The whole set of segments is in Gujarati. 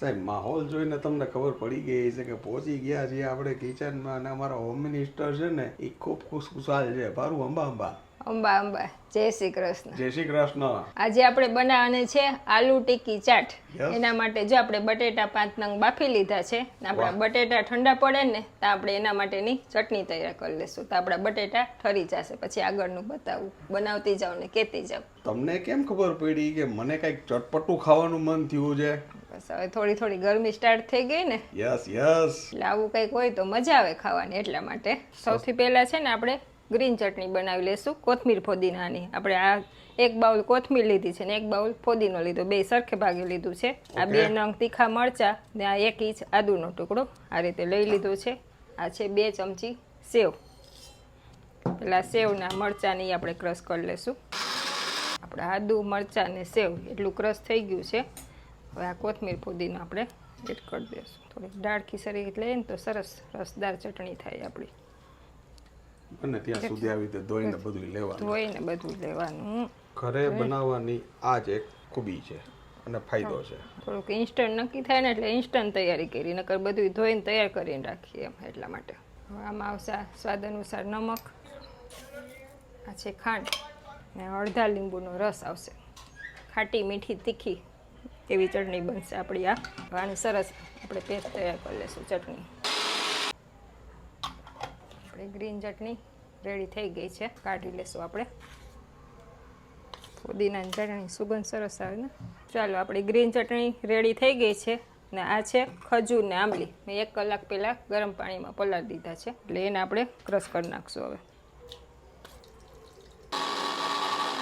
સાહેબ માહોલ જોઈને તમને ખબર પડી ગઈ છે કે પહોંચી ગયા છીએ આપણે કિચનમાં અને અમારા હોમ મિનિસ્ટર છે ને એ ખૂબ ખુશખુશાલ છે. ભારું અંબા અંબા. અંબા અંબા. જય શ્રી કૃષ્ણ. જય શ્રી કૃષ્ણ. આજે આપણે બનાવવાની છે આલુ ટિક્કી ચાટ. Yes. એના માટે જો આપણે બટેટા 5 નંગ બાફી લીધા છે ને આપણા બટેટા ઠંડા પડે ને તો આપણે એના માટેની ચટણી તૈયાર કરી લેશું. તો આપણા બટેટા ઠરી જશે પછી આગળનું બતાવું. બનાવતી જાવ ને કહેતી જાવ. તમને કેમ ખબર પડી કે મને કંઈક ચટપટું ખાવાનું મન થયું છે? બસ હવે થોડી થોડી ગરમી સ્ટાર્ટ થઈ ગઈ ને યસ યસ. એટલે આવું કંઈક હોય તો મજા આવે ખાવાની એટલા માટે. સૌથી પહેલાં છે ને આપણે ગ્રીન ચટણી બનાવી લેશું કોથમીર ફોદીનાની. આપણે આ 1 બાઉલ કોથમીર લીધી છે ને 1 બાઉલ ફોદીનો લીધો, બે સરખે ભાગે લીધું છે. આ 2 નંગ તીખા મરચાં ને આ 1 ઇંચ આદુનો ટુકડો આ રીતે લઈ લીધો છે. આ છે 2 ચમચી સેવ. પેલા સેવના મરચાંની આપણે ક્રશ કરી લેશું. આપણે આદુ મરચાં ને સેવ એટલું ક્રશ થઈ ગયું છે. હવે આ કોથમીર ફોદીનો આપણે એડ કરી દઈશું. થોડી દાળ ખીસરી લઈએ ને તો સરસ રસદાર ચટણી થાય આપણી. અને ત્યાં સુધી આવી રીતે ધોઈને બધું લેવાનું. ધોઈને બધું લેવાનું. ઘરે બનાવવાની આ જ એક ખૂબી છે અને ફાયદો છે. થોડુંક ઇન્સ્ટન્ટ નક્કી થાય ને એટલે ઇન્સ્ટન્ટ તૈયારી કરી, નકર બધું ધોઈને તૈયાર કરીને રાખીએ એમ એટલા માટે. હવે આમાં આવશે સ્વાદ અનુસાર નમક, આ છે ખાંડ ને અડધા લીંબુનો રસ આવશે. ખાટી મીઠી તીખી એવી ચટણી બનશે આપણી આ. આની સરસ આપણે પેસ્ટ તૈયાર કરી લઈશું ચટણી. આપણી ગ્રીન ચટણી રેડી થઈ ગઈ છે, કાઢી લેશું આપણે. ફુદીનાની ચટણી સુગંધ સરસ આવે ને. ચાલો આપણી ગ્રીન ચટણી રેડી થઈ ગઈ છે ને આ છે ખજૂર ને આંબલી. મેં 1 કલાક પહેલાં ગરમ પાણીમાં પલાળી દીધા છે એટલે એને આપણે ક્રશ કરી નાખશું હવે.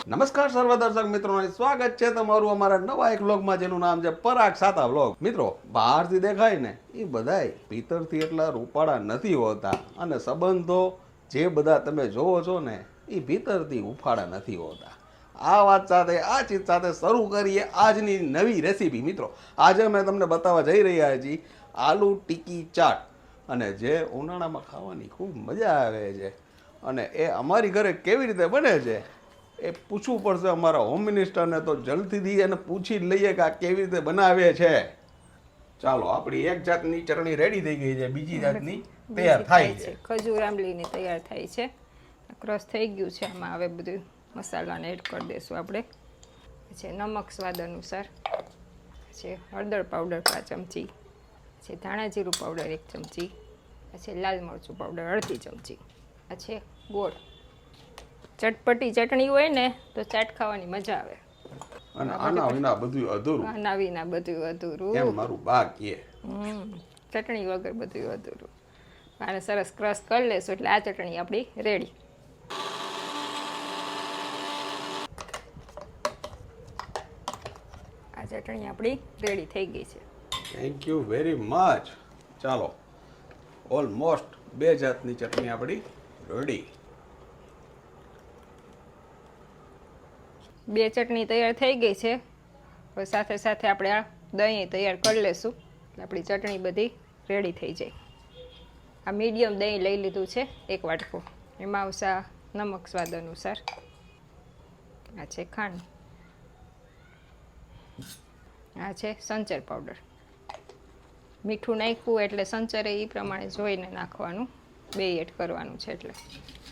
નમસ્કાર સર્વ દર્શક મિત્રોને સ્વાગત છે તમારું અમારા નવા એક વ્લોગમાં જેનું નામ છે પરાગ સાતા વ્લોગ. મિત્રો બહારથી દેખાય ને એ બધાય ભીતરથી એટલા રૂપાળા નથી હોતા અને સંબંધો જે બધા તમે જોવો છો ને એ ભીતરથી ઉફાળા નથી હોતા. આ વાત સાથે આ ચીજ સાથે શરૂ કરીએ આજની નવી રેસીપી. મિત્રો આજે અમે તમને બતાવવા જઈ રહ્યા છીએ આલુ ટિક્કી ચાટ, અને જે ઉનાળામાં ખાવાની ખૂબ મજા આવે છે અને એ અમારી ઘરે કેવી રીતે બને છે એ પૂછવું પડશે અમારા હોમ મિનિસ્ટરને. તો જલ્દીથી એને પૂછી લઈએ કે આ કેવી રીતે બનાવે છે. ચાલો આપણી એક જાતની ચટણી રેડી થઈ ગઈ છે, બીજી જાતની તૈયાર થાય છે. ખજૂર આંબલીની તૈયાર થાય છે, ક્રશ થઈ ગયું છે. આમાં હવે બધું મસાલાને એડ કરી દઈશું આપણે. પછી નમક સ્વાદ અનુસાર, પછી હળદર પાવડર 5 ચમચી, પછી ધાણા જીરું પાવડર 1 ચમચી, પછી લાલ મરચું પાવડર અડધી ચમચી. આ છે ગોળ. ચટપટી ચટણી હોય ને તો ચાટ ખાવાની મજા આવે. અને આના વિના બધું અધૂરું. આના વિના બધું અધૂરું એમ મારું બા કહે. ચટણી વગર બધું અધૂરું. આને સરસ ક્રશ કરી લેશું એટલે આ ચટણી આપણી રેડી. આ ચટણી આપણી રેડી થઈ ગઈ છે. Thank you very much. ચાલો ઓલમોસ્ટ 2 જાતની ચટણી આપણી રેડી. 2 ચટણી તૈયાર થઈ ગઈ છે. હવે સાથે સાથે આપણે આ દહીં તૈયાર કરી લેશું એટલે આપણી ચટણી બધી રેડી થઈ જાય. આ મીડિયમ દહીં લઈ લીધું છે 1 વાટકો. એમાં આવશે આ નમક સ્વાદ અનુસાર, આ છે ખાંડ, આ છે સંચર પાવડર. મીઠું નાખ્યું એટલે સંચરે એ પ્રમાણે જોઈને નાખવાનું, 2 એડ કરવાનું છે. એટલે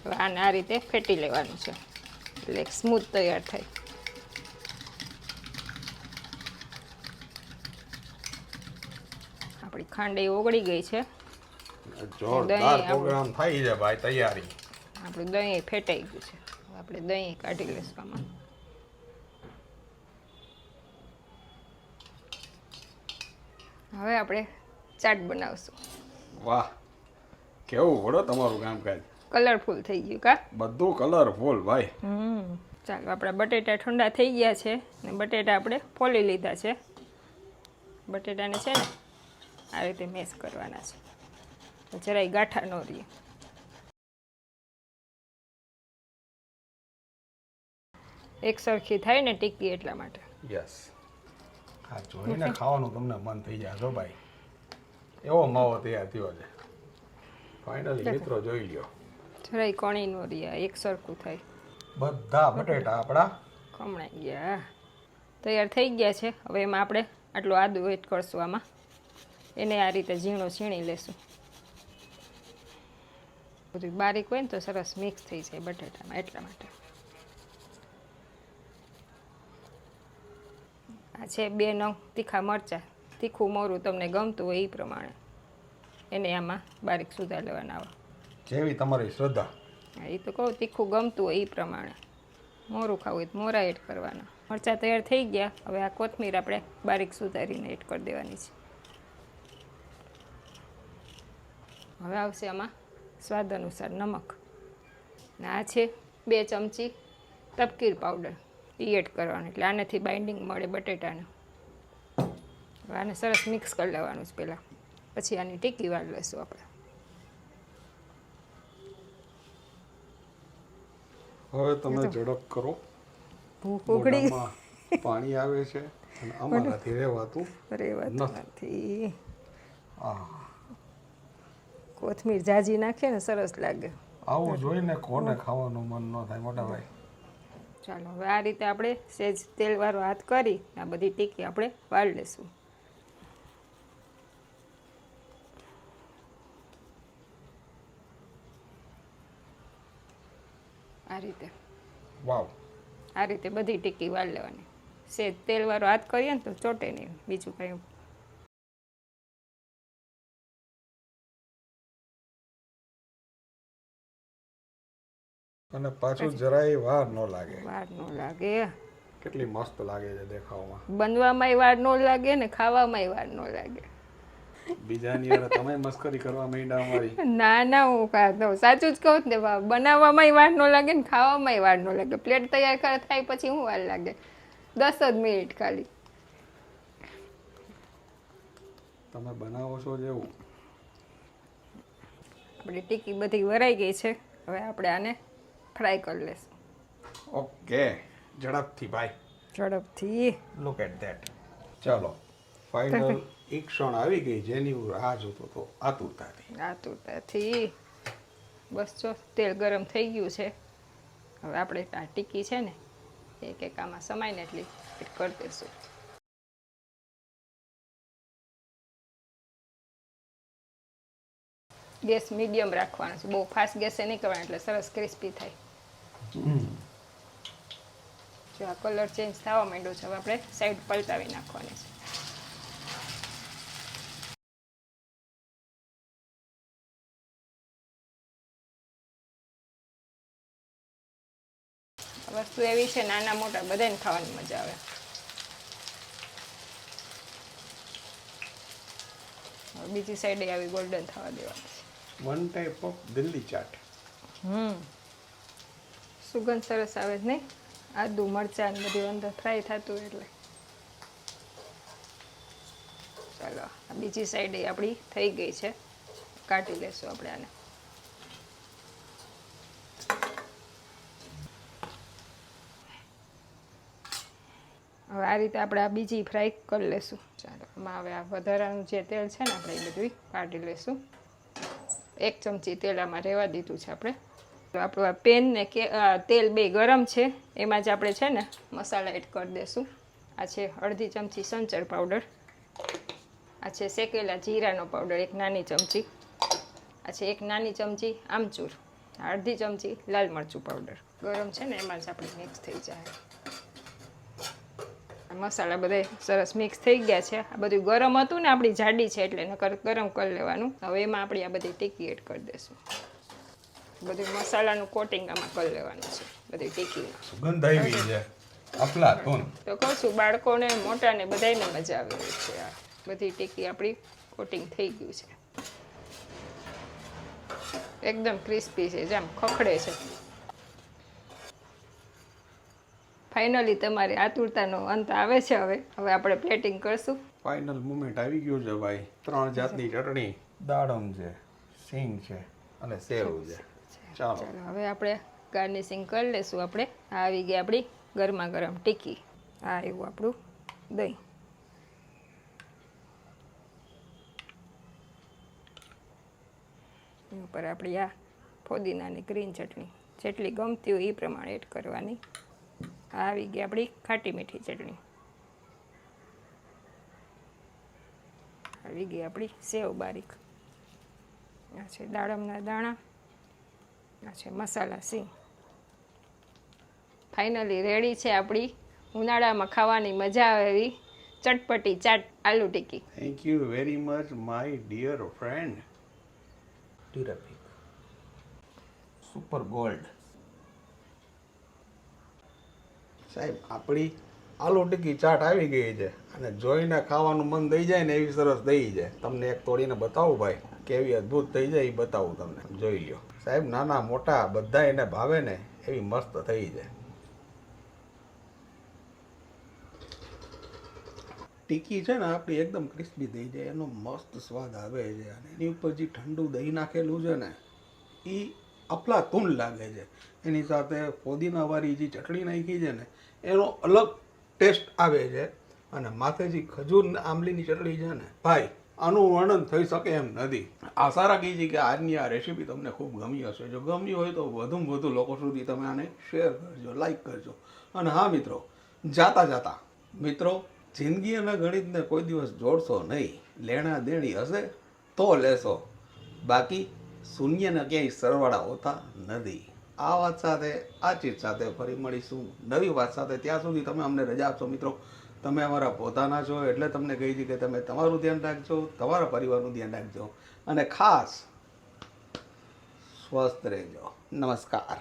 હવે આને આ રીતે ફેટી લેવાનું છે એટલે સ્મૂથ તૈયાર થાય. આપણી ખાંડ એ ઓગળી ગઈ છે. જોરદાર પ્રોગ્રામ થઈ છે ભાઈ, તૈયારી. આપણું દહીં ફેટાઈ ગયું છે. આપણે દહીં કાઢી લઈશું આમાં. હવે આપણે ચાટ બનાવશું. વાહ, કેવું વડો તમારું કામકાજ. કલરફુલ થઈ ગયું કા? બધું કલરફુલ ભાઈ. ચાલો આપણા બટેટા ઠંડા થઈ ગયા છે ને બટેટા આપણે ફોલી લીધા છે. બટેટાને છે ને આ રીતે મેશ કરવાના છે, જરાય ગાંઠા ન રહે. એક સરખી થાય ને ટિક્કી એટલા માટે. યસ. હા, જોઈને ખાવાનું તમને મન થઈ જાય છો ભાઈ. એવો માવો તૈયાર થયો છે ફાઇનલી. મિત્રો જોઈ લ્યો, જરાય કણી ન રહે, એક સરખું થાય. બધા બટેટા આપણા ખમણાઈ ગયા, તૈયાર થઈ ગયા છે. હવે એમાં આપણે આટલું આદું એડ કરશું આમાં, એને આ રીતે ઝીણો છીણી લેશું. બધું બારીક હોય ને તો સરસ મિક્સ થઈ જાય બટેટામાં, એટલા માટે. આ છે 2 નંગ તીખા મરચાં. તીખું મોરું તમને ગમતું હોય એ પ્રમાણે એને આમાં બારીક સુધાર લેવાના આવે. જેવી તમારી શ્રદ્ધા. હા, એ તો કહું તીખું ગમતું હોય એ પ્રમાણે. મોરું ખાવું હોય તો મોરા એડ કરવાના. મરચાં તૈયાર થઈ ગયા. હવે આ કોથમીર આપણે બારીક સુધારીને એડ કરી દેવાની છે. હવે આવશે આમાં સ્વાદ અનુસાર નમક. ને આ છે 2 ચમચી તપકીર પાવડર, એ એડ કરવાનું એટલે આનાથી બાઇન્ડિંગ મળે બટેટાને. હવે આને સરસ મિક્સ કરી લેવાનું છે પહેલાં, પછી આની ટીકી વાળી લઈશું આપણે. હવે તમે ઝડપ કરો. ભૂખ ઉઘડી પાણી આવે છે અને અમારાથી રહેવાતું નથી. કોથમીર જાજી નાખે ને સરસ લાગે. આવું જોઈને કોને ખાવાનું મન ન થાય મોટા ભાઈ. ચાલો હવે આ રીતે આપણે સેજ તેલવાળો હાથ કરી આ બધી ટીકી આપણે વાળી લઈશું. આ રીતે. વાવ. આ રીતે બધી ટીકી વાળી લેવાની. સેજ તેલવાળો હાથ કરીએ ને તો ચોટે નહીં, બીજું કંઈ. અને પાછું જરાય વાર ન લાગે. વાર ન લાગે. કેટલી મસ્ત લાગે છે દેખાવમાં. બનવામાંય વાર ન લાગે ને ખાવામાંય વાર ન લાગે. બીજાની યાર તમે મસ્કરી કરવા માંડ્યા અમારી. ના ના, હું ખાતો સાચું જ કહું ને. બનાવવામાંય વાર ન લાગે ને ખાવામાંય વાર ન લાગે. પ્લેટ તૈયાર થાય પછી શું વાર લાગે? 10 જ મિનિટ ખાલી. તમે બનાવો છો જેવું. આપણી ટીકી બધી વરાઈ ગઈ છે. હવે આપણે આને ફ્રાય કરી લેશું. ઓકે, ઝડપથી ભાઈ, ઝડપથી. Look at that. ચાલો ફાઇનલ એક ક્ષણ આવી ગઈ જેની હું રાહ જોતો તો આતુરતાથી. બસ જો તેલ ગરમ થઈ ગયું છે. હવે આપણે આ ટીકી છે ને એક આમાં સમાઈને એટલી એડ કરી દઈશું. ગેસ મીડિયમ રાખવાનો છે, બહુ ફાસ્ટ ગેસે નહીં કરવાનો એટલે સરસ ક્રિસ્પી થાય. જો આ કલર ચેન્જ થવા માંડ્યો છે, હવે આપણે સાઈડ પલટાવી નાખવાની છે. વસ્તુ એવી છે નાના મોટા બધાને ખાવાની મજા આવે. બીજી સાઈડે આવી ગોલ્ડન થવા દેવાની છે. One type of Delhi chaat. સુગંધ સરસ આવે જ નહીં? આદુ મરચાં ને બધું અંદર ફ્રાય થતું એટલે. ચાલો આ બીજી સાઈડે આપણી થઈ ગઈ છે, કાઢી લેશું આપણે આને. હવે આ રીતે આપણે આ બીજી ફ્રાય કરી લેશું. ચાલો આમાં હવે આ વધારાનું જે તેલ છે ને આપણે એ બધું કાઢી લેશું. 1 ચમચી તેલ આમાં રહેવા દીધું છે આપણે. તો આપણું આ પેન ને તેલ બે ગરમ છે, એમાં જ આપણે છે ને મસાલા એડ કરી દઈશું. આ છે અડધી ચમચી સંચર પાવડર, આ છે શેકેલા જીરાનો પાવડર 1 નાની ચમચી, આ છે 1 નાની ચમચી આમચૂર, અડધી ચમચી લાલ મરચું પાવડર. ગરમ છે ને એમાં જ આપણે મિક્સ થઈ જાય. મસાલા બધા સરસ મિક્સ થઈ ગયા છે. આ બધું ગરમ હતું ને, આપણી જાડી છે એટલે નકર ગરમ કરી લેવાનું. હવે એમાં આપણે આ બધી ટીકી એડ કરી દઈશું. બધું મસાલાનું કોટિંગ આમાં કરી લેવાનું છે બધી ટીકીમાં. સુગંધ આવી છે અફલાતૂન. તો કહું છું બાળકોને મોટાને બધાને મજા આવે છે. આ બધી ટીકી આપણી કોટિંગ થઈ ગયું છે. એકદમ ક્રિસ્પી છે, જેમ ખખડે છે. ફાઇનલી તમારી આતુરતાનો અંત આવે છે. હવે આપણે પ્લેટિંગ કરશું. ફાઇનલ મુમેન્ટ આવી ગયું છે ભાઈ. 3 જાતની ચટણી, દાડમ છે, સિંગ છે અને સેવ છે. ચાલો હવે આપણે ગાર્નિશિંગ કરી લેશું. આપણે આ આવી ગઈ આપણી ગરમા ગરમ ટીકી. આ એવું આપણું દહીં. ઉપર આપણી આ ફોદીનાની ગ્રીન ચટણી જેટલી ગમતી હોય એ પ્રમાણે એડ કરવાની. આ આવી ગઈ આપણી ખાટી મીઠી ચટણી. આવી ગઈ આપણી સેવ બારીક. આ છે દાડમના દાણા, આ છે મસાલા સિંગ. ફાઇનલી રેડી છે આપણી ઉનાળામાં ખાવાની મજા આવે એવી ચટપટી chaat aloo tikki. Thank you very much my dear friend. Super gold. સાહેબ આપણી આલુ ટિક્કી ચાટ આવી ગઈ છે અને જોઈને ખાવાનું મન થઈ જાય ને એવી સરસ થઈ જાય. તમને એક તોડીને બતાવું ભાઈ કેવી અદ્ભુત થઈ જાય એ બતાવું તમને, જોઈ લ્યો સાહેબ. નાના મોટા બધા એને ભાવે ને એવી મસ્ત થઈ જાય. ટીકી છે ને આપણી એકદમ ક્રિસ્પી થઈ જાય, એનો મસ્ત સ્વાદ આવે છે અને એની ઉપર જે ઠંડુ દહીં નાખેલું છે ને એ અફલાતૂન લાગે છે. એની સાથે ફોદીનાવાળી જે ચટણી નાખી છે ને એનો અલગ ટેસ્ટ આવે છે અને માથે જે ખજૂર ને આંબલીની ચટણી છે ને ભાઈ આનું વર્ણન થઈ શકે એમ નથી. આશા રાખી છે કે આજની આ રેસીપી તમને ખૂબ ગમી હશે. જો ગમી હોય તો વધુમાં વધુ લોકો સુધી તમે આને શેર કરજો, લાઈક કરજો. અને હા મિત્રો, જાતા મિત્રો, જિંદગી અને ગણિતને કોઈ દિવસ જોડશો નહીં. લેણા દેણી હશે તો લેશો, બાકી શૂન્યના ક્યાંય સરવાળા હોતા નથી. આ વાત સાથે, આ ચીજ સાથે ફરી મળીશું નવી વાત સાથે. ત્યાં સુધી તમે અમને રજા આપશો મિત્રો. તમે અમારા પોતાના છો એટલે તમને કહી છે કે તમે તમારું ધ્યાન રાખજો, તમારા પરિવારનું ધ્યાન રાખજો અને ખાસ સ્વસ્થ રહેજો. નમસ્કાર.